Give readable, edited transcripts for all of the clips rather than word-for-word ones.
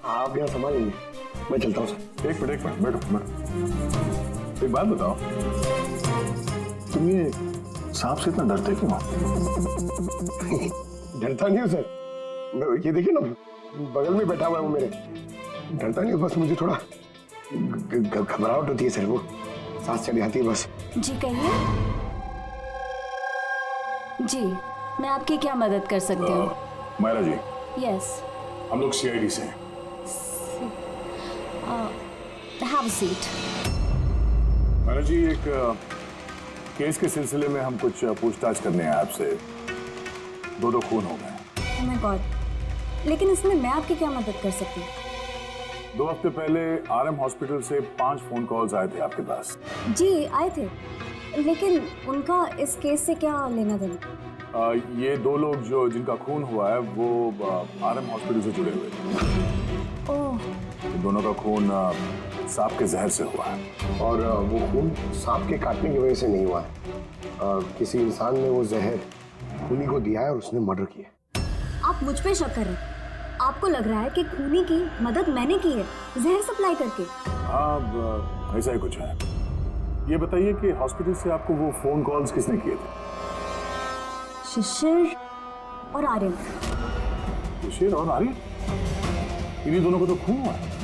आप यहाँ संभालेंगे, मैं चलता हूँ सर। एक मिनट बैठो। एक बात बताओ, तुम ये सांप से इतना डरते क्यों? डरता नहीं हूँ सर, ये देखिए ना बगल में बैठा हुआ है वो मेरे। डरता नहीं हूँ, बस मुझे थोड़ा घबराहट होती है सर, वो सांस चढ़ जाती है बस। जी कहिए। जी मैं आपकी क्या मदद कर सकती हूँ? मायरा जी, यस। हम लोग सीआईडी से हैं। Have a seat. Myra ji, एक केस के सिलसिले में हम कुछ पूछताछ करने हैं आपसे। दो खून हो गए। ओह माय गॉड, लेकिन इसमें मैं आपकी क्या मदद कर सकती हूँ? 2 हफ्ते पहले आरएम हॉस्पिटल से 5 फोन कॉल्स आए थे आपके पास। जी आए थे, लेकिन उनका इस केस से क्या लेना देना? ये 2 लोग जो जिनका खून हुआ है वो आरएम हॉस्पिटल से जुड़े हुए थे। ओह। दोनों का खून सांप के जहर से हुआ है। और वो खून सांप के काटने की वजह से नहीं हुआ है। किसी इंसान ने वो जहर खूनी को दिया है और उसने मर्डर किया। आप मुझ पे शक कर रहे हैं? आपको लग रहा है कि खूनी की मदद मैंने की है जहर सप्लाई करके? हाँ, ऐसा ही कुछ है। ये बताइए कि हॉस्पिटल से आपको वो फोन कॉल्स किसने किए थे? शिशिर और आर्यन। शिशिर और आर्यन? इन्हीं दोनों को तो खून हुआ है।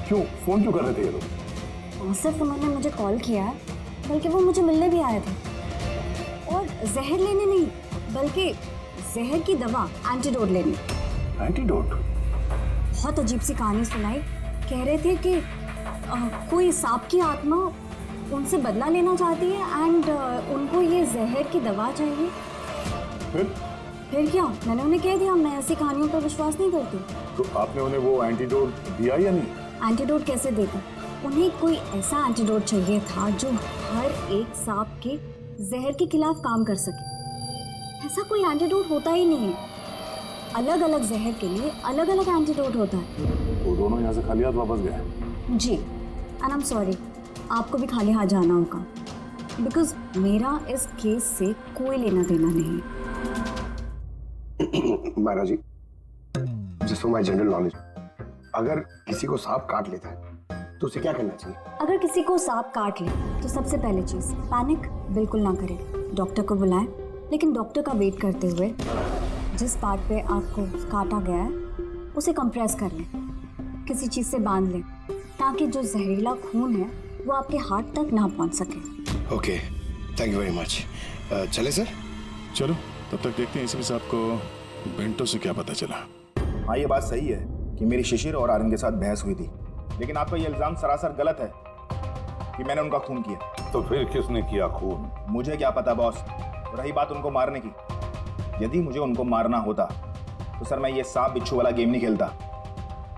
क्यों फोन क्यों कर रहे थे ये लोग? सिर्फ उन्होंने मुझे कॉल किया है, बल्कि वो मुझे मिलने भी आए थे। और जहर लेने नहीं, बल्कि जहर की दवा एंटीडोट लेने। एंटीडोट? बहुत अजीब सी कहानी सुनाई। कह रहे थे कि कोई सांप की आत्मा उनसे बदला लेना चाहती है एंड उनको ये जहर की दवा चाहिए। फिर क्या? मैंने उन्हें कह दिया मैं ऐसी कहानियों पर विश्वास नहीं करती। तो आपने उन्हें वो एंटीडोट दिया या नहीं? एंटीडोट कैसे देते? उन्हें कोई ऐसा एंटीडोट चाहिए था जो हर एक सांप के जहर के खिलाफ काम कर सके। ऐसा कोई एंटीडोट होता ही नहीं है। अलग अलग जहर के लिए अलग अलग एंटीडोट होता है। वो दोनों यहाँ से खाली हाथ वापस गए? जी, एंड आई एम सॉरी, आपको भी खाली हाथ जाना होगा, बिकॉज मेरा इस केस से कोई लेना देना नहीं। Myra ji, just for my general knowledge, अगर किसी को सांप काट लेता है तो उसे क्या करना चाहिए? अगर किसी को सांप काट ले तो सबसे पहले चीज पैनिक बिल्कुल ना करें। डॉक्टर को बुलाएं, लेकिन डॉक्टर का वेट करते हुए जिस पार्ट पे आपको काटा गया है उसे कंप्रेस कर लें, किसी चीज से बांध लें, ताकि जो जहरीला खून है वो आपके हार्ट तक ना पहुंच सके। Okay, thank you very much. चले सर? चलो, तब तक देखते हैं इसमें से आपको बेंटो से क्या पता चला। हाँ, ये बात सही है कि मेरी शिशिर और आर्यन के साथ बहस हुई थी, लेकिन आपका ये इल्जाम सरासर गलत है कि मैंने उनका खून किया। तो फिर किसने किया खून? मुझे क्या पता बॉस। रही बात उनको मारने की, यदि मुझे उनको मारना होता तो सर मैं ये सांप बिच्छू वाला गेम नहीं खेलता।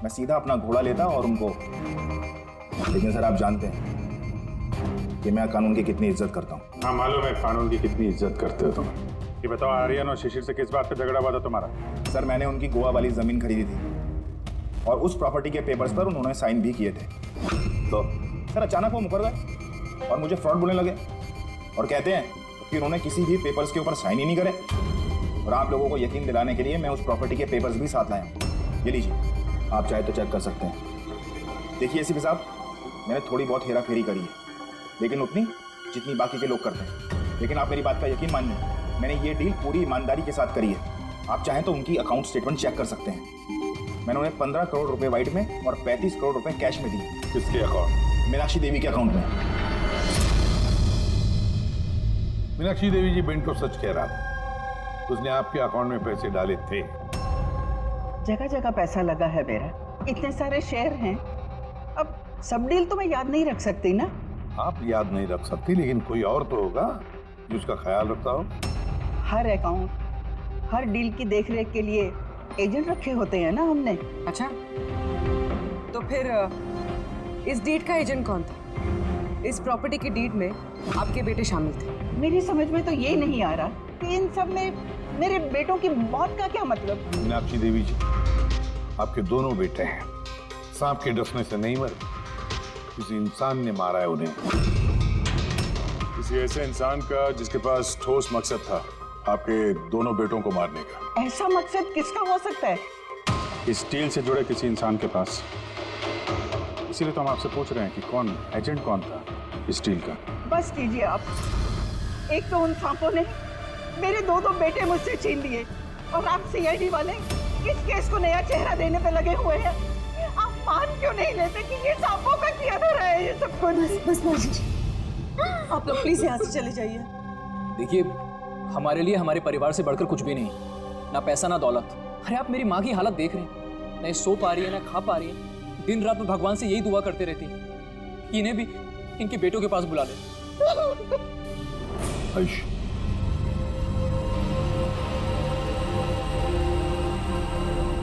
मैं सीधा अपना घोड़ा लेता और उनको। लेकिन सर आप जानते हैं कि मैं कानून की कितनी इज्जत करता हूँ। हाँ मालूम है कानून की कितनी इज्जत करते हो तुम। ये बताओ, आर्यन और शिशिर से किस बात पे झगड़ा हुआ था तुम्हारा? सर मैंने उनकी गोवा वाली जमीन खरीदी थी और उस प्रॉपर्टी के पेपर्स पर उन्होंने साइन भी किए थे। तो सर अचानक वो मुकर गए और मुझे फ्रॉड बोलने लगे और कहते हैं कि उन्होंने किसी भी पेपर्स के ऊपर साइन ही नहीं करे। और आप लोगों को यकीन दिलाने के लिए मैं उस प्रॉपर्टी के पेपर्स भी साथ लाया हूँ। ये लीजिए, आप चाहे तो चेक कर सकते हैं। देखिए एसीपी साहब, मैंने थोड़ी बहुत हेरा फेरी करी है, लेकिन उतनी जितनी बाकी के लोग करते हैं। लेकिन आप मेरी बात का यकीन मानिए, मैंने ये डील पूरी ईमानदारी के साथ करी है। आप चाहें तो उनकी अकाउंट स्टेटमेंट चेक कर सकते हैं। मैंने उन्हें 15 करोड़ रुपए वाइट में और 35 करोड़ रुपए कैश में दिए। किसके अकाउंट? मीनाक्षी देवी के अकाउंट में। मीनाक्षी देवी जी बेंटो सच कह रहा था, उसने आपके अकाउंट में पैसे डाले थे। जगह जगह पैसा लगा है मेरा, इतने सारे शेयर हैं। अब सब डील तो मैं याद नहीं रख सकती ना। आप याद नहीं रख सकती, लेकिन कोई और तो होगा जो उसका ख्याल रखता हो। हर अकाउंट, हर डील की देखरेख के लिए एजेंट रखे होते हैं ना हमने। अच्छा, तो फिर इस डीड का एजेंट कौन था? इस प्रॉपर्टी की डीड में आपके बेटे शामिल थे। मेरी समझ में तो ये नहीं आ रहा कि इन सब में मेरे बेटों की मौत का क्या मतलब। मीनाक्षी देवी जी, आपके दोनों बेटे हैं, सांप के डसने से नहीं मरे, किसी इंसान ने मारा है उन्हें। किसी ऐसे इंसान का जिसके पास ठोस मकसद था आपके दोनों बेटों को मारने का। ऐसा मकसद किसका हो सकता है? इस डील से जुड़े किसी इंसान के पास। इसीलिए तो हम आपसे पूछ रहे हैं कि कौन एजेंट कौन था इस डील का। बस कीजिए आप। एक तो उन सांपों ने मेरे दो बेटे मुझसे छीन लिए और आप सीआईडी वाले इस केस को नया चेहरा देने पे लगे हुए हैं। आप मान क्यों नहीं लेते कि ये सांपों का किया धरा है ये सब कुछ? बस माजी जी, आप लोग प्लीज यहाँ से चले जाइए। देखिए, हमारे लिए हमारे परिवार से बढ़कर कुछ भी नहीं, ना पैसा ना दौलत। अरे आप मेरी माँ की हालत देख रहे हैं, ना सो पा रही है ना खा पा रही है। दिन रात में भगवान से यही दुआ करते रहती है कि इन्हें भी इनके बेटों के पास बुला ले। आयुष,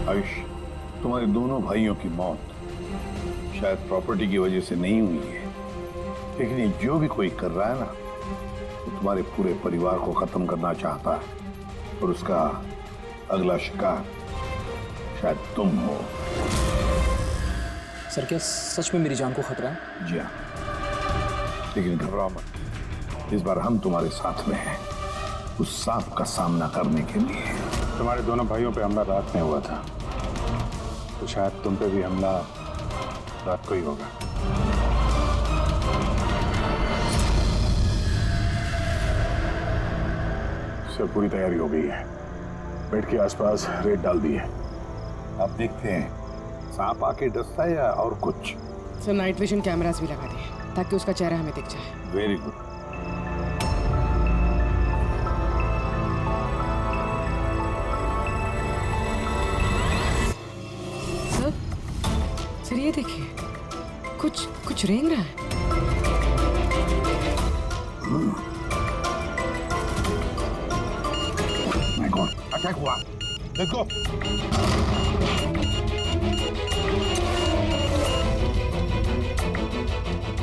आयुष, तुम्हारे दोनों भाइयों की मौत शायद प्रॉपर्टी की वजह से नहीं हुई है, लेकिन ये जो भी कोई कर रहा है ना, वो तुम्हारे पूरे परिवार को खत्म करना चाहता है और उसका अगला शिकार शायद तुम हो। सर, क्या सच में मेरी जान को खतरा है? जी हाँ, लेकिन घबराओ मत, इस बार हम तुम्हारे साथ में हैं उस सांप का सामना करने के लिए। तुम्हारे दोनों भाइयों पे हमला रात में हुआ था, तो शायद तुम पे भी हमला रात को ही होगा। सब पूरी तैयारी हो गई है, बेड के आसपास रेत डाल दी है। अब देखते हैं सांप आके डसता है या और कुछ। सर, नाइट विजन कैमरास भी लगा दिए ताकि उसका चेहरा हमें दिख जाए। Very good. सर, ये देखिए, कुछ रेंग रहा है। माय गॉड, अटैक हुआ। Let's go.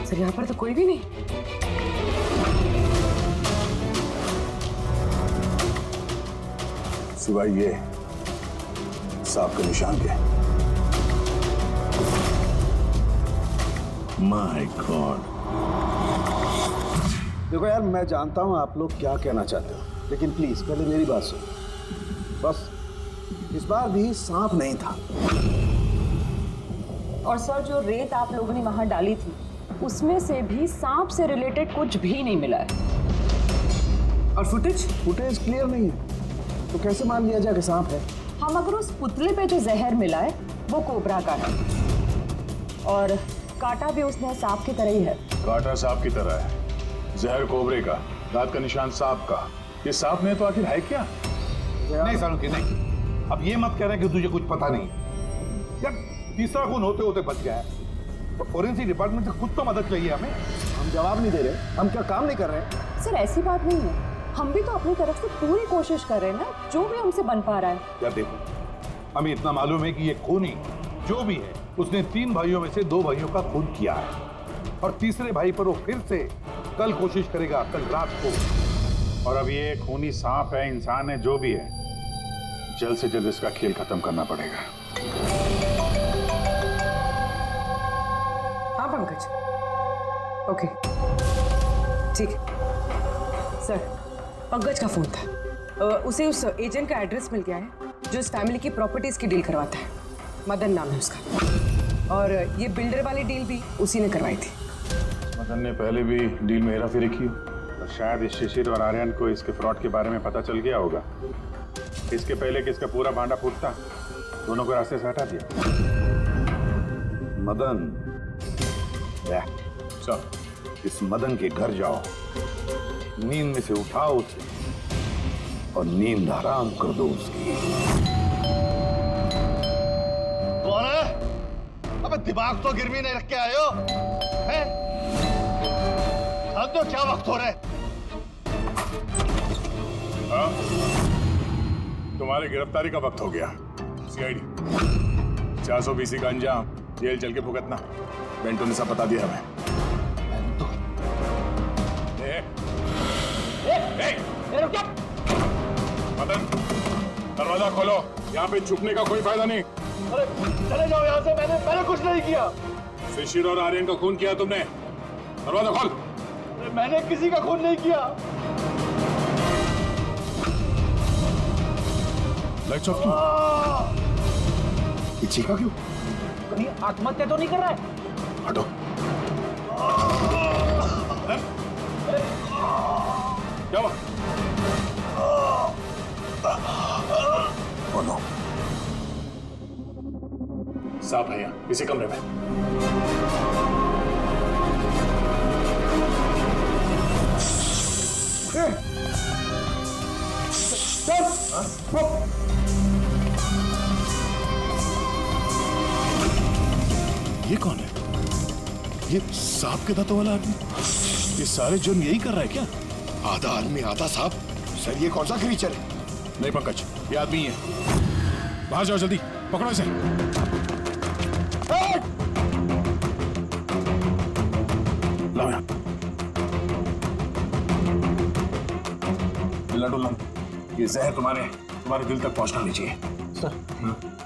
सर, यहाँ पर तो कोई भी नहीं। सिवाय ये सांप के निशान के। My God. देखो यार, मैं जानता हूं आप लोग क्या कहना चाहते हो, लेकिन प्लीज पहले मेरी बात सुनो। बस इस बार भी सांप नहीं था। और सर, जो रेत आप लोगों ने वहां डाली थी उसमें से भी सांप से रिलेटेड कुछ भी नहीं मिला है। और फुटेज क्लियर नहीं है, तो कैसे मान लिया जाए कि सांप है? हम अगर उस पुतले पे जो जहर मिला है वो कोबरा का है, और काटा भी उसने सांप की तरह ही है। काटा सांप की तरह है, जहर कोबरे का, दांत का निशान सांप का। ये सांप नहीं तो आखिर है क्या? नहीं सालुंकी, नहीं। अब ये मत कह रहे कि तुझे कुछ पता नहीं। यार, तीसरा खून होते होते बच गया है, तो फोरेंसिक डिपार्टमेंट से कुछ तो मदद चाहिए हमें। हम जवाब नहीं दे रहे, हम क्या काम नहीं कर रहे? सर, ऐसी बात नहीं है, हम भी तो अपनी तरफ से पूरी कोशिश कर रहे हैं ना, जो भी हमसे बन पा रहा है। यार देखो, हमें इतना मालूम है कि ये खूनी जो भी है उसने 3 भाइयों में से 2 भाइयों का खून किया है, और तीसरे भाई पर वो फिर से कल कोशिश करेगा, कल रात को। और अब ये खूनी सांप है, इंसान है, जो भी है, जल्द से जल्द इसका खेल खत्म करना पड़ेगा। हाँ पंकज, ओके, ठीक है। सर, पंकज का फोन था, उसे उस एजेंट का एड्रेस मिल गया है जो इस फैमिली की प्रॉपर्टीज की डील करवाता है। मदन नाम है उसका, और ये बिल्डर वाली डील भी उसी ने करवाई थी। मदन ने पहले भी डील में हेराफेरी की, और शायद इस शिशिर और आर्यन को इसके फ्रॉड के बारे में पता चल गया होगा। इसके पहले कि इसका पूरा भांडा फूटता, दोनों को रास्ते से हटा दिया। मदन, चल इस मदन के घर जाओ, नींद में से उठाओ उसे और नींद हराम कर दो उसकी। कौन है? अबे दिमाग तो गिरवी नहीं रख के आए हो, हैं? जान दो क्या वक्त हो रहा है? हाँ? तुम्हारी गिरफ्तारी का वक्त हो गया। सीआईडी 420 का अंजाम, जेल चल के भुगतना। बेंटो ने सब बता दिया हमें। मदन, दरवाजा खोलो, यहाँ पे छुपने का कोई फायदा नहीं। अरे चले जाओ यहाँ से, मैंने कुछ नहीं किया। शिशिर और आर्यन का खून किया तुमने, दरवाजा खोल। अरे मैंने किसी का खून नहीं किया। Lights off. ये चीखा क्यों? कहीं आत्महत्या तो नहीं कर रहा है? हटो। क्या हुआ? बोलो। सांप है यहाँ इसी कमरे में। ये कौन है? ये सांप के दांतों वाला आदमी? ये सारे जुर्म यही कर रहा है क्या? आधा आदमी आधा सांप। सर ये कौन सा क्रीचर है? नहीं पंकज, ये आदमी ही है। बाहर जाओ जल्दी, पकड़ो इसे। लाओ यहाँ। हिलना डुलना, ये जहर तुम्हारे दिल तक पहुंचना नहीं चाहिए। सर,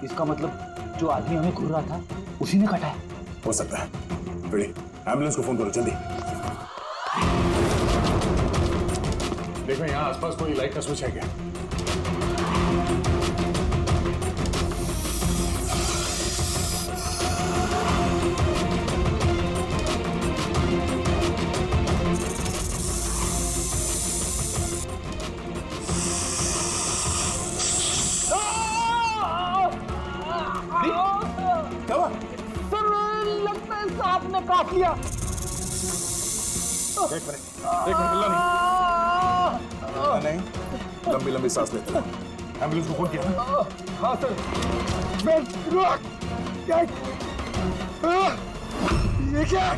इसका मतलब जो आदमी हमें घूर रहा था उसी ने काटा है। हो सकता है। बेटी, एम्बुलेंस को फोन करो जल्दी। देखो यहाँ आसपास कोई लाइट का स्विच है क्या? क्या हुआ? लगता है सांप ने काट लिया। एक मिनट हिलना नहीं। लंबी लंबी सांस लेते रहो। एम्बुलेंस को फोन किया ना? हाँ सर। ये क्या है?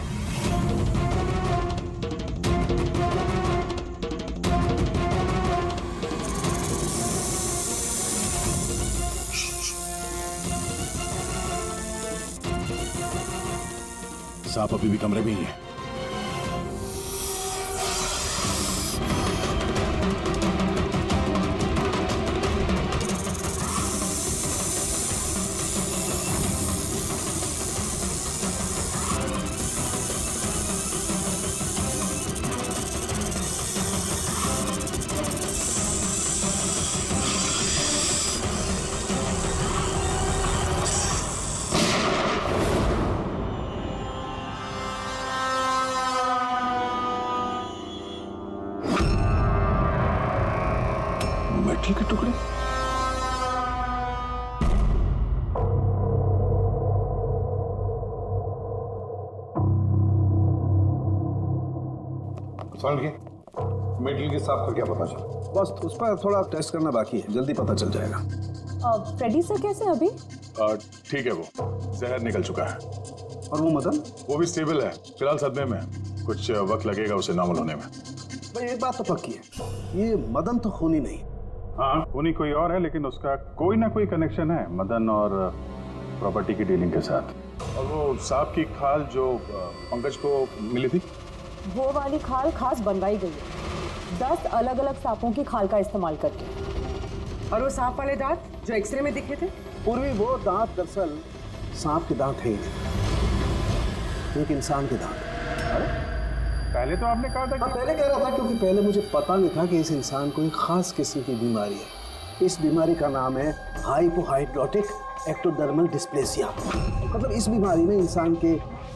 सांप अभी भी कमरे में ही है। मेटल के टुकड़े। मेटल के सांप का क्या पता चला? बस उस पर थोड़ा टेस्ट करना बाकी है, जल्दी पता चल जाएगा। फ्रेडी सर कैसे अभी? ठीक है, वो जहर निकल चुका है। और वो मदन? वो भी स्टेबल है, फिलहाल सदमे में। कुछ वक्त लगेगा उसे नॉर्मल होने में। भाई एक बात तो पक्की है, ये मदन तो खूनी नहीं। हाँ, खूनी कोई और है, लेकिन उसका कोई ना कोई कनेक्शन है मदन और प्रॉपर्टी की डीलिंग के साथ। और वो सांप की खाल जो पंकज को मिली थी, वो वाली खाल खास बनवाई गई है 10 अलग अलग सांपों की खाल का इस्तेमाल करके। और वो सांप वाले दांत जो एक्सरे में दिखे थे? पूर्वी वो दांत दरअसल सांप के दांत है ही नहीं, एक इंसान के दांत। पहले तो आपने कहा था हाँ, पहले कह रहा था क्योंकि पहले मुझे पता नहीं था कि इस इंसान को एक खास किस्म की बीमारी है। इस बीमारी का नाम है हाइपोहाइड्रोटिक एक्टोडर्मल डिस्प्लेसिया। मतलब इस बीमारी में इंसान के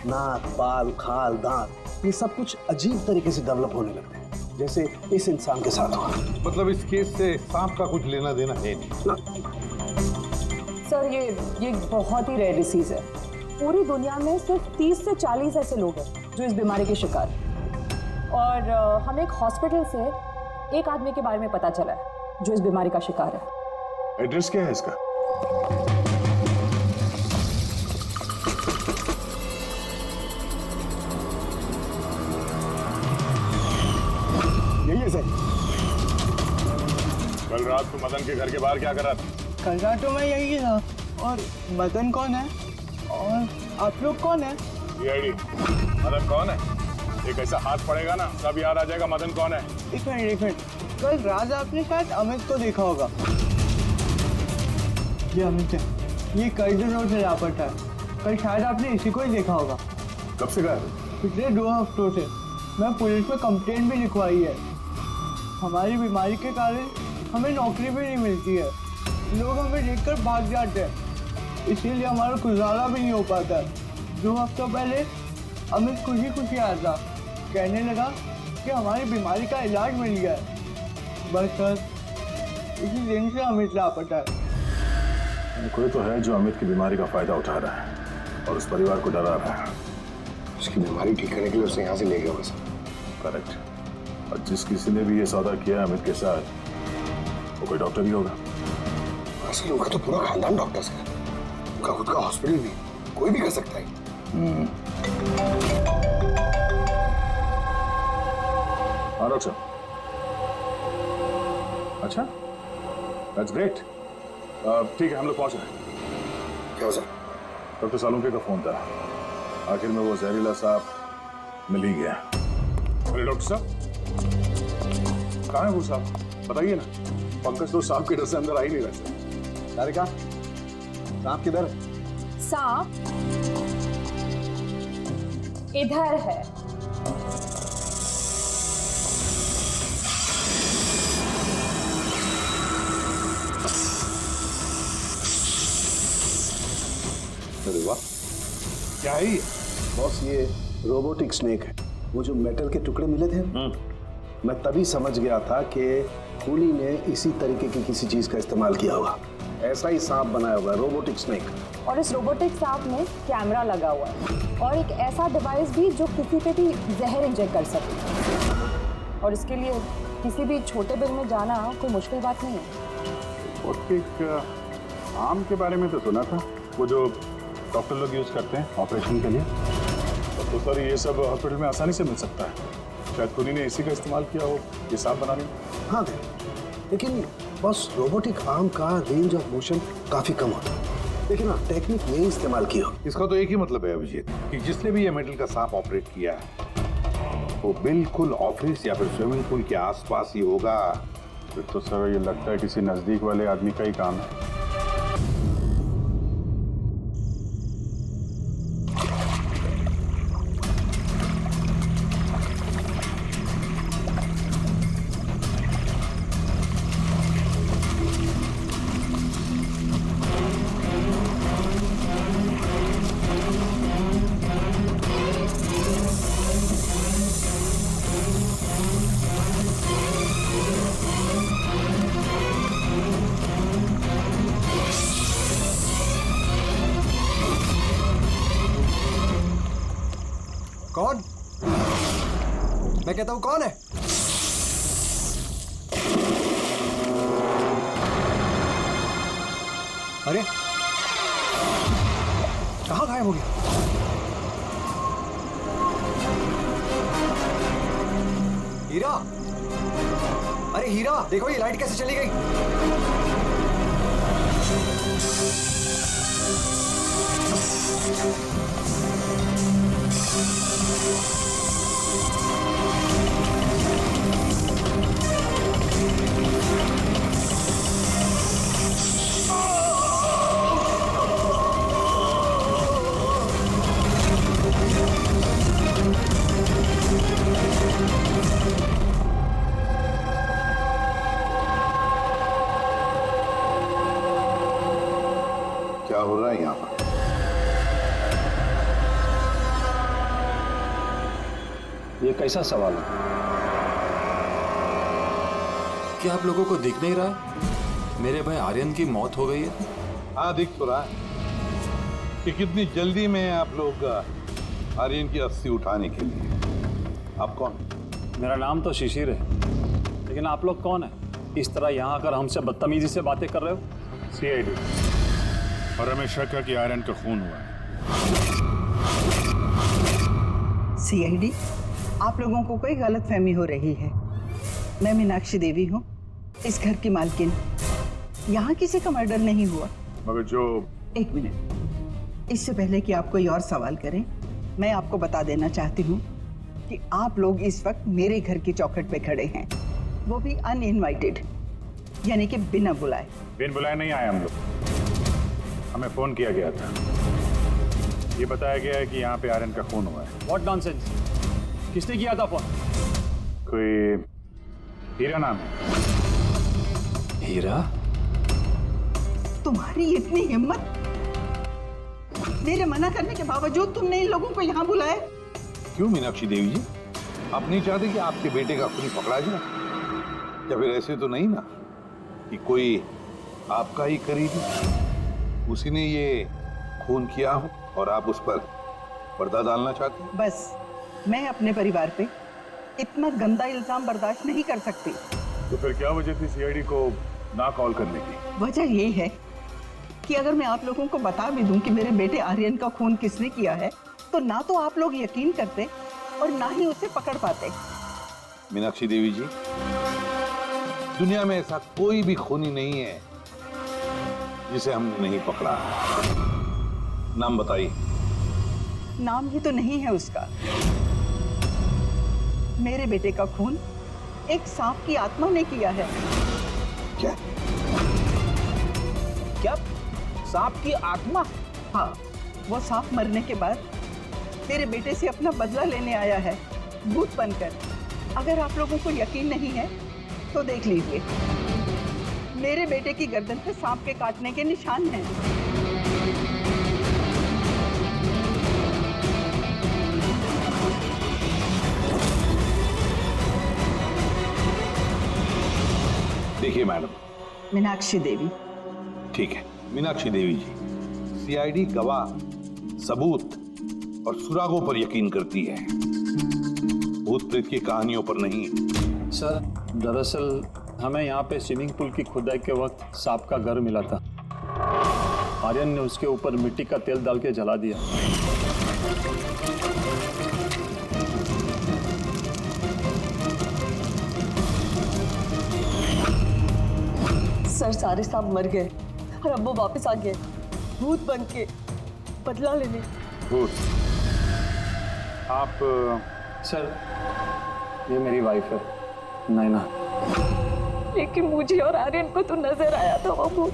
नाक, बाल, खाल, दांत ये सब कुछ अजीब तरीके से डेवलप होने लगते हैं, जैसे इस इंसान के साथ हुआ। मतलब इस केस से सांप का कुछ लेना देना है नहीं। सर ये बहुत ही रेयर डिसीज है। पूरी दुनिया में सिर्फ 30 से 40 ऐसे लोग हैं जो इस बीमारी के शिकार हैं। और हमें एक हॉस्पिटल से एक आदमी के बारे में पता चला है जो इस बीमारी का शिकार है। एड्रेस क्या है इसका? यही है सर। कल रात को मदन के घर के बाहर क्या कर रहा था? कल रात तो मैं यही था। और मदन कौन है? और आप लोग कौन है? सीआईडी। मदन कौन है? एक ऐसा हाथ पड़ेगा ना, सब याद आ जाएगा मदन कौन है। एक मिनट। कल रात आपने शायद अमित को देखा होगा। ये अमित है, ये कर्जन रोड से लापता है। कल शायद आपने इसी को ही देखा होगा। कब से गायब? पिछले 2 हफ्तों से। मैं पुलिस में कंप्लेंट भी लिखवाई है। हमारी बीमारी के कारण हमें नौकरी भी नहीं मिलती है। लोग हमें देखकर भाग जाते हैं। इसीलिए हमारा गुजारा भी नहीं हो पाता। 2 हफ्ता पहले अमित खुशी खुशी आया था, कहने लगा कि हमारी बीमारी का इलाज मिल गया है। बस सर इसी दिन से अमित लापता है। कोई तो है जो अमित की बीमारी का फायदा उठा रहा है और उस परिवार को डरा रहा है। उसकी बीमारी ठीक करने के लिए उसे यहाँ से ले गया बस। करेक्ट। और जिस किसी ने भी ये सौदा किया अमित के साथ, वो कोई डॉक्टर ही होगा। असल उनका तो पूरा खानदान डॉक्टर्स है, उनका खुद का हॉस्पिटल भी, कोई भी कर सकता है। हाँ डॉक्टर। अच्छा, दैट्स ग्रेट। ठीक है, हम लोग पहुंच रहे हैं। क्या हो सर? डॉक्टर सालुंके का फोन था, आखिर में वो जहरीला सांप मिल ही गया। अरे डॉक्टर साहब, कहाँ है वो सांप? बताइए ना। पंकज तो सांप के डर से अंदर आ ही नहीं रहे। तारिका, सांप किधर है? सांप इधर है। अरे वाह, क्या है ये? बॉस, ये रोबोटिक स्नेक है। वो जो मेटल के टुकड़े मिले थे, मैं तभी समझ गया था कि कूली ने इसी तरीके की किसी चीज का इस्तेमाल किया होगा। ऐसा ही सांप बनाया हुआ है, रोबोटिक स्नेक। और इस रोबोटिक सांप में कैमरा लगा हुआ है और एक ऐसा डिवाइस भी जो किसी पे भी जहर इंजेक्ट कर सके। और इसके लिए किसी भी छोटे बिल में जाना कोई मुश्किल बात नहीं है। रोबोटिक आम के बारे में तो सुना था, वो जो डॉक्टर लोग यूज करते हैं ऑपरेशन के लिए। तो सर ये सब हॉस्पिटल में आसानी से मिल सकता है। शायद कूली ने इसी का इस्तेमाल किया हो ये सांप बनाने में। हाँ, लेकिन बस रोबोटिक आर्म का रेंज ऑफ मोशन काफी कम होता है। लेकिन हाँ, टेक्निक नहीं इस्तेमाल की हो। इसका तो एक ही मतलब है अभिजीत कि जिसने भी ये मेटल का सांप ऑपरेट किया है वो बिल्कुल ऑफिस या फिर स्विमिंग पूल के आसपास ही होगा। फिर तो सर ये लगता है किसी नजदीक वाले आदमी का ही काम है। कौन? मैं कहता हूं कौन है? अरे कहां गायब हो गया? हीरा, अरे हीरा देखो ये लाइट कैसे चली गई। क्या हो रहा है यहाँ पर? ये कैसा सवाल है? क्या आप लोगों को दिख नहीं रहा है मेरे भाई आर्यन की मौत हो गई है? हाँ, दिख तो रहा है कि कितनी जल्दी में आप लोग आर्यन की अस्थि उठाने के लिए। आप कौन? मेरा नाम तो शिशिर है, लेकिन आप लोग कौन है? इस तरह यहाँ आकर हमसे बदतमीजी से बातें कर रहे हो? सीआईडी। और हमें शक है कि आर्यन का खून हुआ है। सीआईडी, आप लोगों को कोई गलतफहमी हो रही है। मैं मीनाक्षी देवी हूँ, इस घर की मालकिन। यहाँ किसी का मर्डर नहीं हुआ। मगर जो... एक मिनट, इससे पहले कि आप कोई और सवाल करें, मैं आपको बता देना चाहती हूँ कि आप लोग इस वक्त मेरे घर की चौखट पे खड़े हैं, वो भी अनइनवाइटेड, यानी कि बिना बुलाए। बिन बुलाए नहीं आए हम लोग, हमें फोन किया गया था। ये बताया गया है कि यहाँ पे आर्यन का खून हुआ है। What nonsense? किसने किया था फोन? कोई हीरा नाम है। हीरा? तुम्हारी इतनी हिम्मत मेरे मना करने के बावजूद तुमने इन लोगों को यहाँ बुलाया। क्यों मीनाक्षी देवी जी, आप नहीं चाहते कि आपके बेटे का खून पकड़ा जाए? या फिर ऐसे तो नहीं ना कि कोई आपका ही करीबी उसी ने ये खून किया हो और आप उस पर पर्दा डालना चाहते हैं? बस मैं अपने परिवार पे इतना गंदा इल्जाम बर्दाश्त नहीं कर सकती। तो फिर क्या वजह थी सीआईडी को ना कॉल करने की? वजह ये है कि अगर मैं आप लोगों को बता भी दूं कि मेरे बेटे आर्यन का खून किसने किया है, तो ना तो आप लोग यकीन करते और ना ही उसे पकड़ पाते। मीनाक्षी देवी जी, दुनिया में ऐसा कोई भी खूनी नहीं है जिसे हमने नहीं पकड़ा। नाम बताइए। नाम ही तो नहीं है उसका। मेरे बेटे का खून एक सांप की आत्मा ने किया है। क्या? क्या? सांप की आत्मा? हाँ, वो सांप मरने के बाद मेरे बेटे से अपना बदला लेने आया है, भूत बनकर। अगर आप लोगों को यकीन नहीं है तो देख लीजिए, मेरे बेटे की गर्दन पे सांप के काटने के निशान हैं। देखिए मैडम। मीनाक्षी देवी। ठीक है मीनाक्षी देवी जी, सीआईडी गवाह, सबूत और सुरागों पर यकीन करती है, भूत प्रेत की कहानियों पर नहीं। सर दरअसल हमें यहाँ पे स्विमिंग पूल की खुदाई के वक्त सांप का घर मिला था। आर्यन ने उसके ऊपर मिट्टी का तेल डाल के जला दिया। सर सारे सांप मर गए और अब वो वापस आ गए भूत बन के बदला लेने। भूत? आप? सर ये मेरी वाइफ है नैना। लेकिन मुझे और आर्यन को तो नजर आया था वो भूत।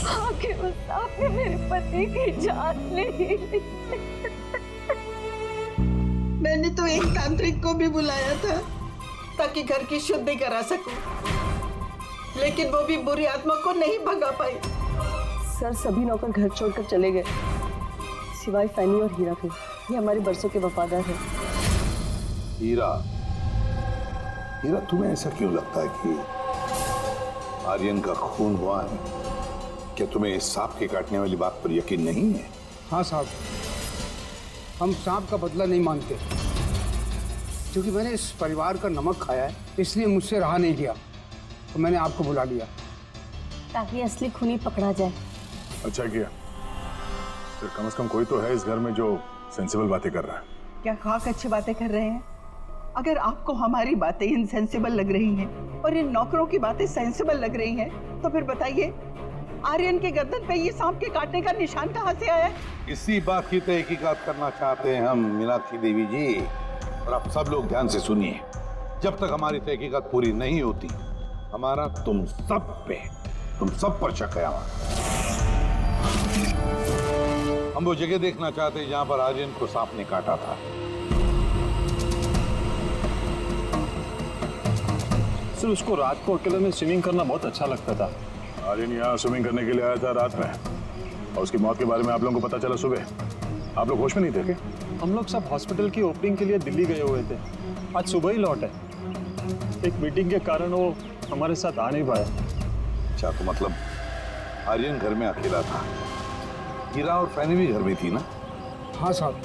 आखिर उस सांप ने मेरे पति की जान ली। मैंने तो एक तांत्रिक को भी बुलाया था ताकि घर की शुद्धि करा सकूं, लेकिन वो भी बुरी आत्मा को नहीं भगा पाई। सर सभी नौकर घर छोड़कर चले गए सिवाय फैनी और हीरा के। ये हमारे बरसों के वफादार हैं। हीरा? हीरा, तुम्हें ऐसा क्यों लगता है कि आर्यन का खून हुआ है? क्या तुम्हें इस सांप के काटने वाली बात पर यकीन नहीं है? हाँ साहब, हम सांप का बदला नहीं मांगते, क्योंकि मैंने इस परिवार का नमक खाया है, इसलिए मुझसे रहा नहीं गया तो मैंने आपको बुला लिया ताकि असली खूनी पकड़ा जाए। अच्छा किया। फिर कम से कम कोई तो है इस घर में जो सेंसिबल बातें कर रहा है। क्या खाक अच्छी बातें कर रहे हैं? अगर आपको हमारी बातें इनसेंसिबल लग रही हैं और इन नौकरों की बातें सेंसिबल लग रही हैं, तो फिर बताइए आर्यन के गर्दन पे ये सांप के काटने का निशान कहाँ से आया? इसी बात की तहकीकात करना चाहते हैं हम मीनाक्षी देवी जी, और आप सब लोग ध्यान से सुनिए। जब तक हमारी तहकीकात पूरी नहीं होती, हमारा तुम सब पर शक है। हम वो जगह देखना चाहते हैं जहां पर आर्यन को सांप ने काटा था। सर उसको रात को अकेले में स्विमिंग करना बहुत अच्छा लगता था। आर्यन यहाँ स्विमिंग करने के लिए आया था रात में, और उसकी मौत के बारे में आप लोगों को पता चला सुबह। आप लोग होश में नहीं थे क्या? हम लोग सब हॉस्पिटल की ओपनिंग के लिए दिल्ली गए हुए थे, आज सुबह ही लौटे। एक मीटिंग के कारण वो हमारे साथ आ नहीं पाया। अच्छा, तो मतलब आर्यन घर में अकेला था, हीरा और फैनी भी घर में थी ना? हाँ साहब,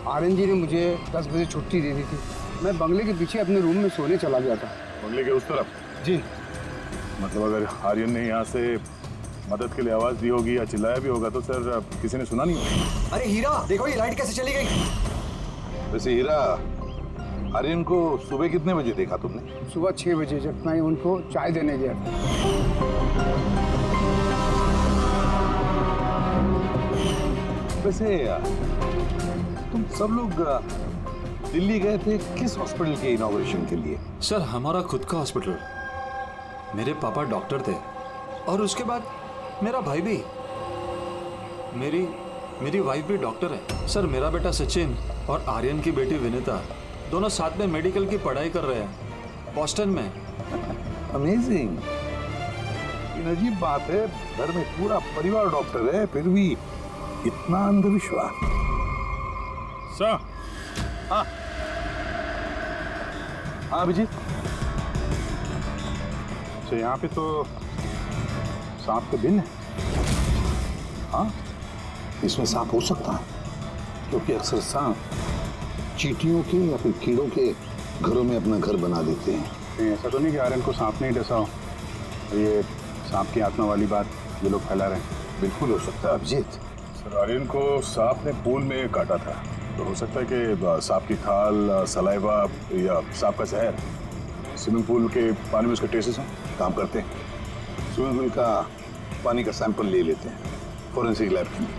आर्यन जी ने मुझे 10 बजे छुट्टी दे दी थी। मैं बंगले के पीछे अपने रूम में सोने चला गया था। बंगले के उस तरफ? जी। मतलब अगर आर्यन ने यहाँ से मदद के लिए आवाज दी होगी या चिल्लाया भी होगा तो सर किसी ने सुना नहीं होगा। अरे हीरा, देखो ये लाइट कैसे चली गई। वैसे हीरा, आर्यन को सुबह कितने बजे देखा तुमने? सुबह 6 बजे, जब मैं उनको चाय देने गया था। वैसे तुम सब लोग दिल्ली गए थे किस हॉस्पिटल के इनॉग्रेशन के लिए? सर हमारा खुद का हॉस्पिटल। मेरे पापा डॉक्टर थे और उसके बाद मेरा भाई भी। मेरी वाइफ भी डॉक्टर है। सर मेरा बेटा सचिन और आर्यन की बेटी विनीता दोनों साथ में मेडिकल की पढ़ाई कर रहे हैं बॉस्टन में। अमेजिंग। लेकिन अजीब बात है, घर में पूरा परिवार डॉक्टर है, फिर भी इतना अंधविश्वास। सर। हाँ हाँ अभिजीत। अच्छा, यहाँ पे तो सांप के दिन है। हाँ, इसमें सांप हो सकता है, क्योंकि अक्सर सांप चींटियों के या फिर कीड़ों के घरों में अपना घर बना देते हैं। नहीं, ऐसा तो नहीं कि आर्यन को सांप नहीं डसा हो, ये सांप की आत्मा वाली बात ये लोग फैला रहे हैं। बिल्कुल हो सकता है अभिजीत। सर, आर्यन को सांप ने पूल में काटा था, तो हो सकता है कि सांप की खाल, सलाइवा या सांप का जहर स्विमिंग पूल के पानी में उसके ट्रेसेस हैं। काम करते हैं, स्विमिंग पूल का पानी का सैंपल ले लेते हैं फॉरेंसिक लैब के लिए।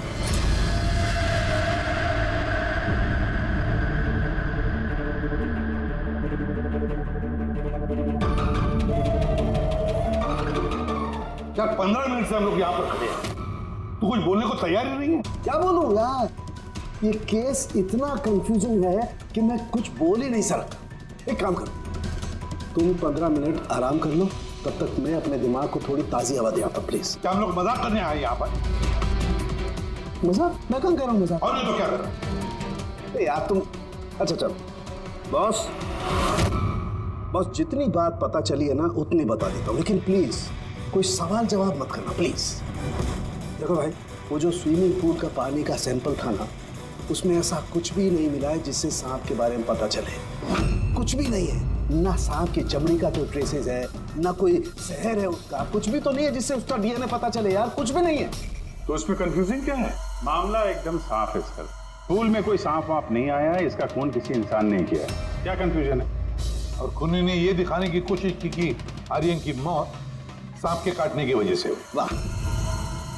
यार 15 मिनट से हम लोग यहाँ पर खड़े हैं, तू कुछ बोलने को तैयार ही नहीं है। क्या बोलूं यार, ये केस इतना कंफ्यूजन है कि मैं कुछ बोल ही नहीं सकता। एक काम करो, तुम 15 मिनट आराम कर लो, तब तक मैं अपने दिमाग को थोड़ी ताजी हवा दे आता, प्लीज। क्या हम लोग मजाक करने आए यहाँ पर? मजाक? मैं कहाँ कह रहा हूँ मजाक? और नहीं तो क्या कर रहा है? यार तुम, अच्छा चलो बॉस, जितनी बात पता चली है ना उतनी बता देता हूँ, लेकिन प्लीज कोई सवाल जवाब मत करना प्लीज। देखो भाई, वो जो स्विमिंग पूल का पानी का सैंपल था ना, उसमें ऐसा कुछ भी नहीं मिला है जिससे सांप के बारे में पता चले। कुछ भी नहीं है, ना सांप की चमड़ी का कोई ट्रेसेस है, ना कोई जहर है उसका, कुछ भी तो नहीं है जिससे उसका डीएनए पता चले यार, कुछ भी नहीं है। तो इसमें कंफ्यूजिंग क्या है? मामला एकदम साफ है सर। पूल में कोई सांप वाप नहीं आया है, इसका खून किसी इंसान ने किया है। क्या कंफ्यूजन है? और खूनी ने ये दिखाने की कोशिश की कि आर्यन की मौत सांप के काटने की वजह से हुई। वाह,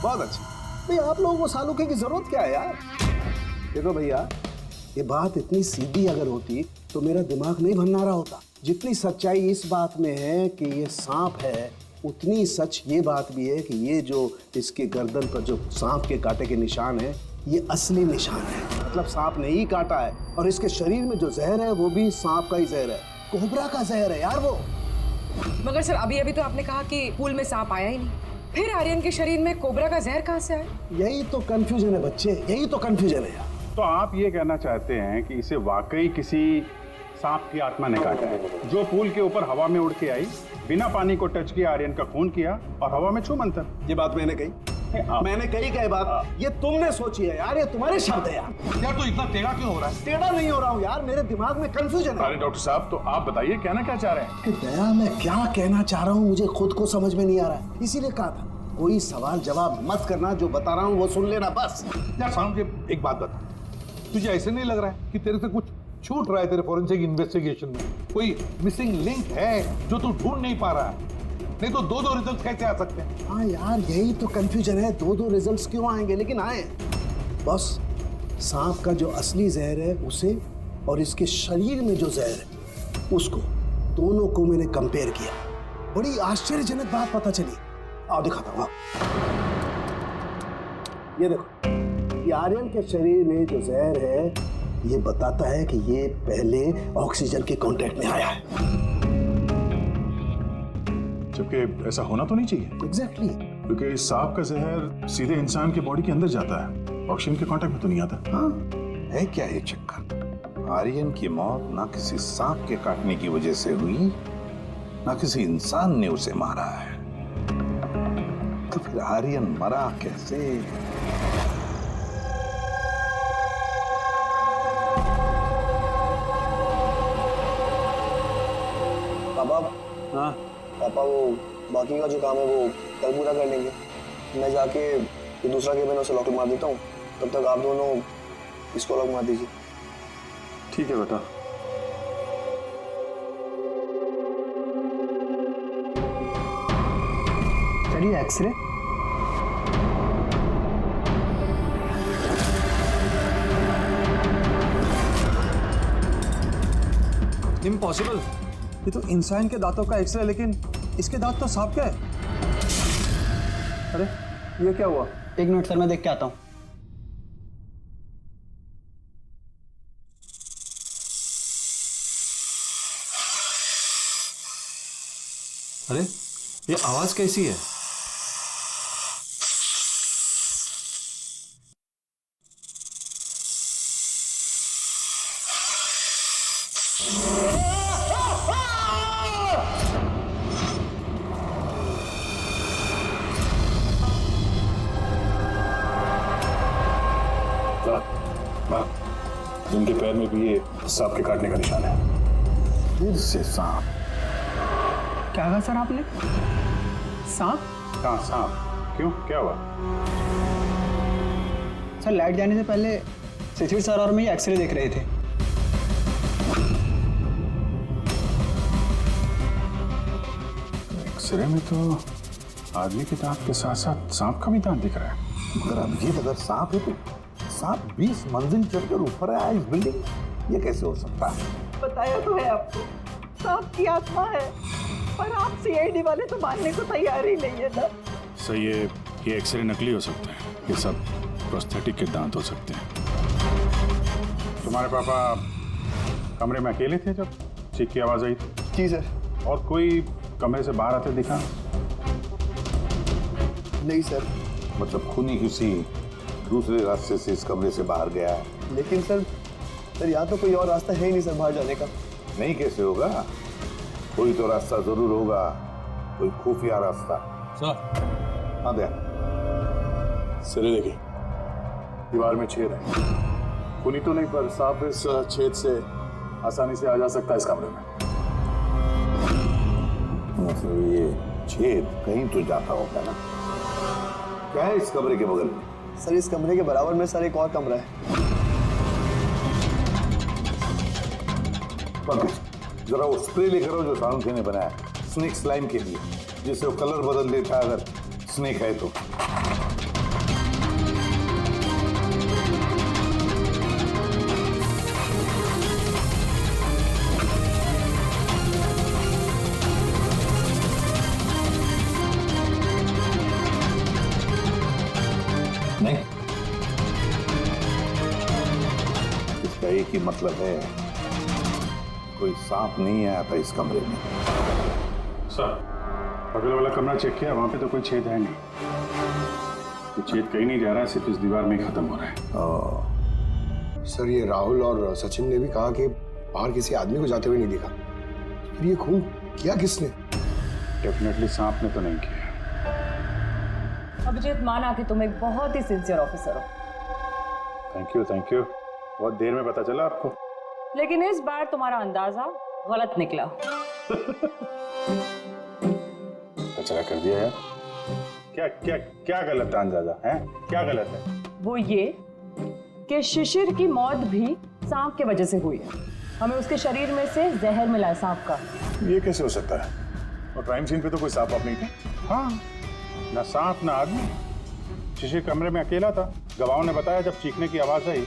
बहुत अच्छा। भाई आप लोगों को सालूके की जरूरत क्या है यार? देखो भैया, ये बात इतनी सीधी अगर होती तो मेरा दिमाग नहीं भन्ना रहा होता। जितनी सच्चाई इस बात में है कि ये सांप है, उतनी सच ये बात भी है कि ये जो इसके गर्दन पर जो सांप के कांटे के निशान है, ये असली निशान है। मतलब सांप ने ही काटा है, और इसके शरीर में जो जहर है वो भी सांप का ही जहर है, कोबरा का जहर है यार वो। मगर सर, अभी तो आपने कहा कि पूल में सांप आया ही नहीं, फिर आर्यन के शरीर में कोबरा का जहर कहाँ से आया? यही तो कंफ्यूजन है बच्चे, यही तो कंफ्यूजन है यार। तो आप ये कहना चाहते हैं कि इसे वाकई किसी सांप की आत्मा ने काटा है, जो पूल के ऊपर हवा में उड़ के आई, बिना पानी को टच किया, आर्यन का खून किया और हवा में छू मंतर। ये बात मैंने कही? मैंने कही क्या बात? ये तुमने सोची है यार, ये तुम्हारे शब्द है यार। यार तो इतना टेढ़ा क्यों हो रहा है? टेढ़ा नहीं हो रहा हूँ यार, मेरे दिमाग में कंफ्यूजन है। अरे डॉक्टर साहब, तो आप बताइए कहना क्या चाह रहे हैं? कि दया, मैं क्या कहना चाह रहा हूँ मुझे खुद को समझ में नहीं आ रहा है, इसीलिए कहा था कोई सवाल जवाब मत करना, जो बता रहा हूँ वो सुन लेना बस। यार साउंड के एक बात बता, तुझे ऐसे नहीं लग रहा है कि तेरे से कुछ छूट रहा है तेरे फॉरेंसिक इन्वेस्टिगेशन में? कोई मिसिंग लिंक है जो तू ढूंढ नहीं पा रहा है? नहीं तो दो रिजल्ट कैसे आ सकते हैं? हाँ यार, यही तो कंफ्यूजन है, दो रिजल्ट्स क्यों आएंगे? लेकिन आए बस, सांप का जो असली जहर है उसे, और इसके शरीर में जो जहर है उसको, दोनों को मैंने कंपेयर किया। बड़ी आश्चर्यजनक बात पता चली। आओ दिखाता हूँ। ये देखो, ये आर्यन के शरीर में जो जहर है ये बताता है कि ये पहले ऑक्सीजन के कांटेक्ट में आया है। जबकि ऐसा होना तो नहीं चाहिए। एग्जैक्टली। क्योंकि सांप का जहर सीधे इंसान के बॉडी के अंदर जाता है, ऑक्सीजन के कांटेक्ट में तो नहीं आता। हाँ, है क्या ये चक्कर? आर्यन की मौत ना किसी सांप के काटने की वजह से हुई, ना किसी इंसान ने उसे मारा है। तो फिर आर्यन मरा कैसे? पापा, हाँ पापा वो बाकी का जो काम है वो कल पूरा कर लेंगे। मैं जाके ये दूसरा केबिन उसे लॉक मार देता हूँ, तब तक आप दोनों इसको लॉक मार दीजिए। ठीक है बेटा। चलिए एक्सरे। इम्पॉसिबल, ये तो इंसान के दांतों का एक्सरे, लेकिन इसके दांत तो सांप के है। अरे ये क्या हुआ? एक मिनट सर, मैं देख के आता हूँ। अरे ये आवाज कैसी है? इनके पैर में भी ये सांप के काटने का निशान है। फिर से सांप। क्या कहा सर आपने? सांप? कहाँ सांप? क्यों, क्या हुआ? सर लाइट जाने से पहले शिशिर सर और मैं एक्सरे देख रहे थे। एक्सरे में तो आदमी के दांत के साथ साथ सांप का भी दांत दिख रहा है। मगर अभिजीत, अगर सांप है तो सांप 20 मंजिल चढ़कर ऊपर आया इस बिल्डिंग में, ये कैसे हो सकता है? बताया तो है आपको, सांप की आत्मा है। पर आप सीआईडी वाले तो मानने को तैयार ही नहीं है ना। सर ये एक्सरे नकली हो सकता है, ये सब प्रोस्थेटिक के दांत हो सकते हैं। तुम्हारे पापा कमरे में अकेले थे जब चीख की आवाज आई थी? जी सर। और कोई कमरे से बाहर आते दिखा? नहीं सर। मतलब खूनी किसी दूसरे रास्ते से इस कमरे से बाहर गया है। लेकिन सर यहाँ तो कोई और रास्ता है ही नहीं सर बाहर जाने का। नहीं कैसे होगा? कोई तो रास्ता जरूर होगा, कोई खुफिया रास्ता। सर। हाँ दया। सर देखिए, दीवार में छेद है। खूनी तो नहीं, पर सांप इस छेद से आसानी से आ जा सकता है इस कमरे में। मतलब ये छेद कहीं तो जाता होगा ना? क्या है इस कमरे के बगल में? सर इस कमरे के बराबर में सर एक और कमरा है। पंकज, जरा वो स्प्रे लेकर आओ जो सारुंखे ने बनाया स्नेक स्लाइम के लिए, जिससे वो कलर बदल देता है अगर स्नेक है तो। नहीं, इसका एक ही मतलब है, कोई सांप नहीं आया था इस कमरे में। सर बगल वाला कमरा चेक किया, वहां पे तो कोई छेद है नहीं। ये छेद कहीं नहीं जा रहा है, सिर्फ इस दीवार में ही खत्म हो रहा है। सर ये राहुल और सचिन ने भी कहा कि बाहर किसी आदमी को जाते हुए नहीं देखा। फिर ये खून किया किसने? डेफिनेटली सांप ने तो नहीं किया। अभिजीत, माना कि तुम एक बहुत ही सिंसियर ऑफिसर हो, थैंक यू थैंक यू। बहुत देर में पता चला आपको। लेकिन इस बार तुम्हारा अंदाजा गलत निकला। कचरा कर दिया यार। क्या क्या क्या गलत अंदाजा है? क्या गलत है? वो ये कि शिशिर की मौत भी सांप के वजह से हुई है। हमें उसके शरीर में से जहर मिला है सांप का। ये कैसे हो सकता है? और क्राइम सीन पे तो कोई सांप वाप नहीं थे। हाँ, ना सांप ना आदमी। शिशिर कमरे में अकेला था। गवाहों ने बताया जब चीखने की आवाज आई,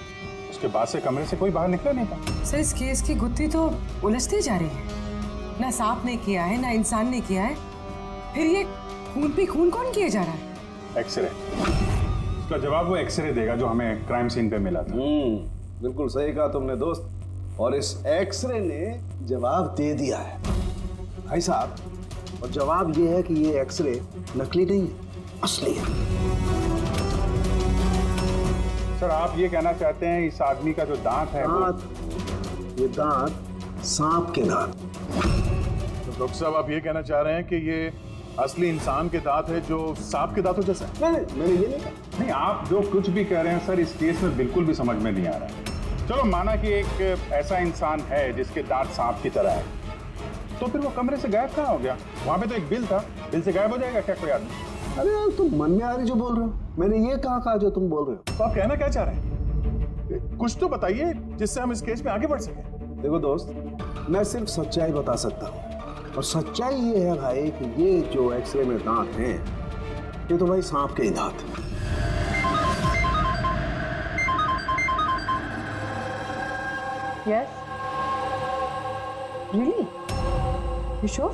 उसके बाद से कमरे से कोई बाहर निकला नहीं था। सर इस केस की गुत्थी तो उलझती जा रही है। ना सांप ने किया है, ना इंसान ने किया है, फिर ये खून पे खून कौन किया जा रहा है? एक्सरे। इसका जवाब वो एक्सरे देगा जो हमें क्राइम सीन पे मिला था। बिल्कुल सही कहा तुमने दोस्त। और इस एक्सरे ने जवाब दे दिया है भाई साहब। और जवाब ये है कि ये एक्सरे नकली नहीं है, असली है। सर आप ये कहना चाहते हैं इस आदमी का जो दांत है ये दांत सांप के दांत। तो डॉक्टर साहब आप ये कहना चाह रहे हैं कि ये असली इंसान के दांत है जो सांप के दांतों जैसा है? नहीं, मैंने ये नहीं कहा। नहीं, आप जो कुछ भी कह रहे हैं सर, इस केस में बिल्कुल भी समझ में नहीं आ रहा है। चलो माना कि एक ऐसा इंसान है जिसके दांत सांप की तरह है, तो फिर वो कमरे से गायब कहाँ हो गया? वहां पे तो एक बिल था, बिल से गायब हो जाएगा क्या कोई आदमी? अरे यार तुम मन में आ रही जो बोल रहे हो, मैंने ये कहा जो तुम बोल रहे हो। तो आप कहना क्या चाह रहे हैं? कुछ तो बताइए जिससे हम इस केस में आगे बढ़ सकें। देखो दोस्त, मैं सिर्फ सच्चाई बता सकता हूँ। और सच्चाई ये है भाई कि ये जो एक्सरे में दांत हैं, ये तो भाई सांप के ही दांत हैं। Yes. Really? You sure?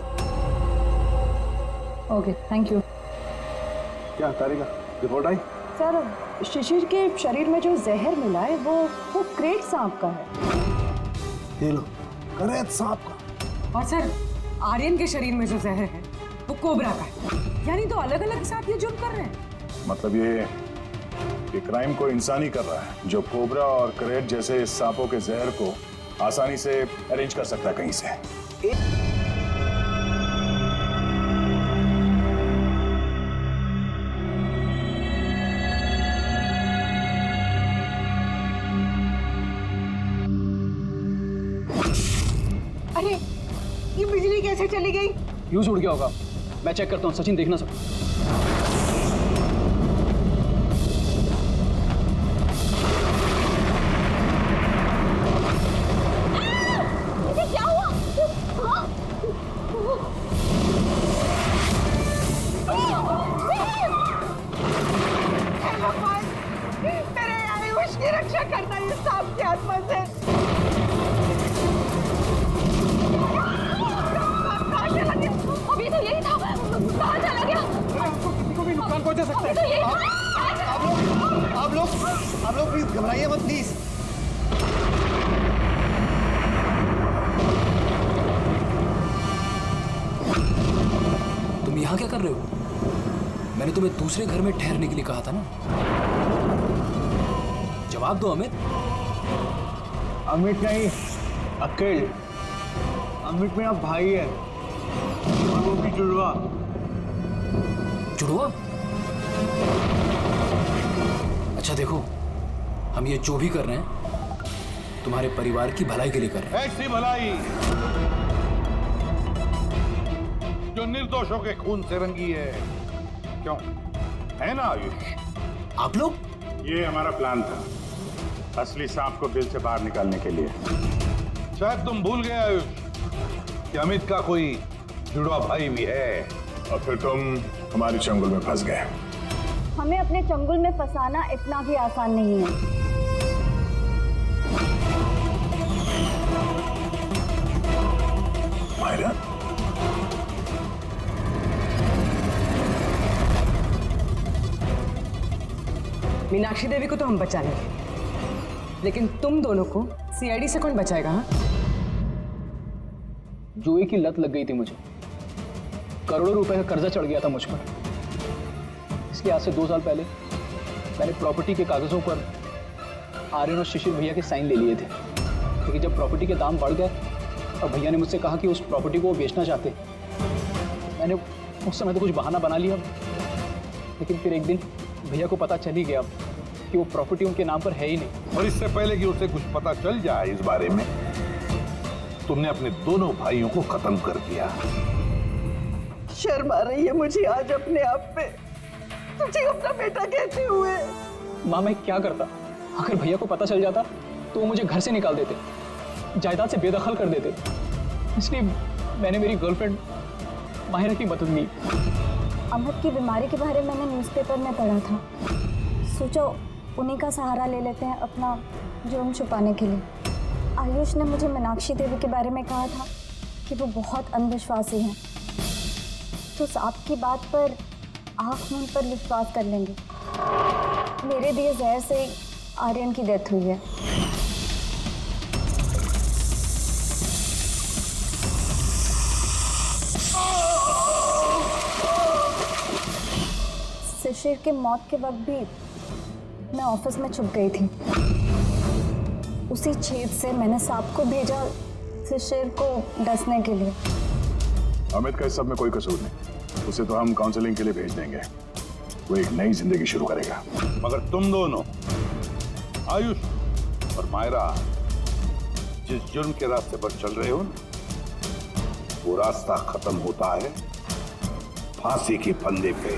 Okay, thank you. क्या तारिका, रिपोर्ट आई? सर शिशिर के शरीर में जो जहर मिला है वो क्रेट सांप का है। ये लो, क्रेट सांप का। और सर आर्यन के शरीर में जो जहर है वो कोबरा का है। यानी तो अलग अलग सांप ये जुर्म कर रहे हैं। मतलब ये क्राइम को इंसान ही कर रहा है, जो कोबरा और करेट जैसे सांपों के जहर को आसानी से अरेंज कर सकता है कहीं से। चली गई? फ्यूज उड़ गया होगा, मैं चेक करता हूँ। सचिन देखना सब। क्या हुआ? भगवान, मेरे आयुष की रक्षा करना इस सांप के आत्मा से। कहाँ चला गया? अभी तो यही था, कहाँ चला गया? किसी को भी नुकसान पहुंचा सकता अभी तो यही है। था। आप लोग प्लीज घबराइए मत प्लीज। तुम यहाँ क्या कर रहे हो? मैंने तुम्हें दूसरे घर में ठहरने के लिए कहा था ना। जवाब दो अमित। अमित नहीं, अकेल। अमित मेरा भाई है और वो भी जुड़वा। जुड़वा? अच्छा देखो, हम ये जो भी कर रहे हैं तुम्हारे परिवार की भलाई के लिए कर रहे हैं। ऐसी भलाई जो निर्दोषों के खून से रंगी है, क्यों है ना आयुष? आप लोग? ये हमारा प्लान था, असली सांप को बिल से बाहर निकालने के लिए। शायद तुम भूल गए आयुष कि अमित का कोई जुड़वा भाई भी है। और फिर तुम हमारे चंगुल में फंस गए। हमें अपने चंगुल में फंसाना इतना भी आसान नहीं है। मायरा, मीनाक्षी देवी को तो हम बचा लेंगे, लेकिन तुम दोनों को सीआईडी से कौन बचाएगा? हाँ, जुए की लत लग गई थी मुझे, करोड़ों रुपए का कर्जा चढ़ गया था मुझ पर। इसलिए आज से 2 साल पहले मैंने प्रॉपर्टी के कागजों पर आर्यन और शिशिर भैया के साइन ले लिए थे। लेकिन जब प्रॉपर्टी के दाम बढ़ गए और भैया ने मुझसे कहा कि उस प्रॉपर्टी को वो बेचना चाहते, मैंने उस समय तो कुछ बहाना बना लिया। लेकिन फिर एक दिन भैया को पता चल ही गया कि वो प्रॉपर्टी उनके नाम पर है ही नहीं। और इससे पहले कि उसे कुछ पता चल जाए इस बारे में, तुमने अपने दोनों भाइयों को खत्म कर दिया। शर्म आ रही है मुझे आज अपने आप पे, तुझे अपना बेटा कहते हुए। माँ, मैं क्या करता? अगर भैया को पता चल जाता तो वो मुझे घर से निकाल देते, जायदाद से बेदखल कर देते। इसलिए मैंने मेरी गर्लफ्रेंड माहिरा की मदद ली। अमित की बीमारी के बारे में मैंने न्यूज़पेपर में पढ़ा था, सोचो उन्हीं का सहारा ले लेते हैं अपना जुर्म छुपाने के लिए। आयुष ने मुझे मीनाक्षी देवी के बारे में कहा था कि वो बहुत अंधविश्वासी हैं, तो सांप की बात पर आँख मूंद पर विश्वास कर लेंगे। मेरे दिए जहर से आर्यन की डेथ हुई है। शिशिर की मौत के वक्त भी मैं ऑफिस में छुप गई थी। उसी छेद से मैंने सांप को भेजा शिशिर को डसने के लिए। अमित का इस सब में कोई कसूर नहीं, उसे तो हम काउंसलिंग के लिए भेज देंगे, वो एक नई जिंदगी शुरू करेगा। मगर तुम दोनों, आयुष और मायरा, जिस जुर्म के रास्ते पर चल रहे हो, वो रास्ता खत्म होता है फांसी के फंदे पे।